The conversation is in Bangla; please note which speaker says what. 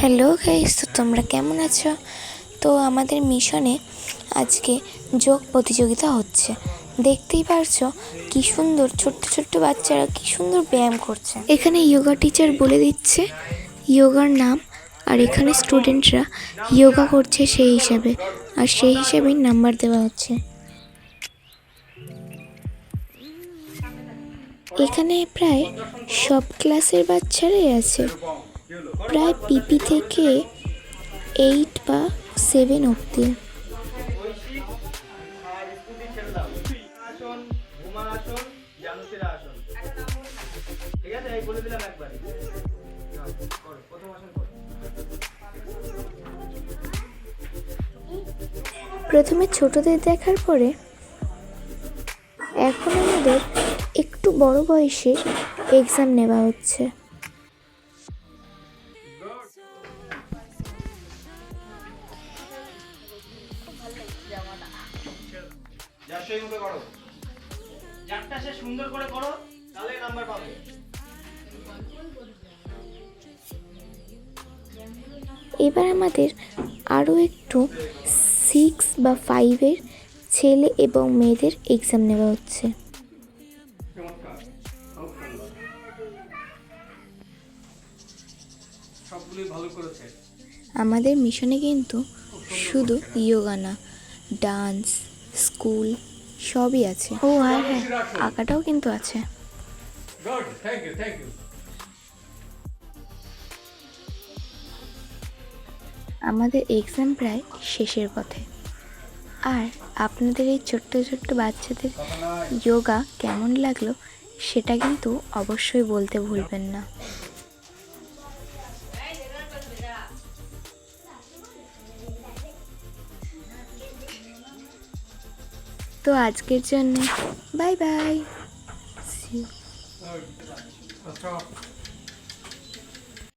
Speaker 1: হ্যালো গাইস, তো তোমরা কেমন আছো? তো আমাদের মিশনে আজকে যোগ প্রতিযোগিতা হচ্ছে। দেখতেই পারছো কি সুন্দর ছোট্ট ছোট্ট বাচ্চারা কি সুন্দর ব্যায়াম করছে। এখানে যোগা টিচার বলে দিচ্ছে যোগার নাম, আর এখানে স্টুডেন্টরা যোগা করছে সেই হিসাবে, আর সেই হিসাবেই নাম্বার দেওয়া হচ্ছে। এখানে প্রায় সব ক্লাসের বাচ্চারাই আছে, প্রায় পিপি থেকে 8 বা 7 অব্দি। প্রথমে ছোটদের দেখার পরে এখন আমাদের একটু বড় বয়সের এক্সাম নেওয়া হচ্ছে। এবার আমাদের আরও একটু 6 বা 5-এর ছেলে এবং মেয়েদের এক্সাম নেওয়া হচ্ছে। আমাদের মিশনে কিন্তু শুধু যোগা না, ডান্স, স্কুল সবই আছে। ও হ্যাঁ, আঁকাটাও কিন্তু আছে। আমাদের এক্সাম প্রায় শেষের পথে, আর আপনাদের এই ছোট্ট ছোট্ট বাচ্চাদের যোগা কেমন লাগলো সেটা কিন্তু অবশ্যই বলতে ভুলবেন না। তো আজকের জন্য বাই বাই।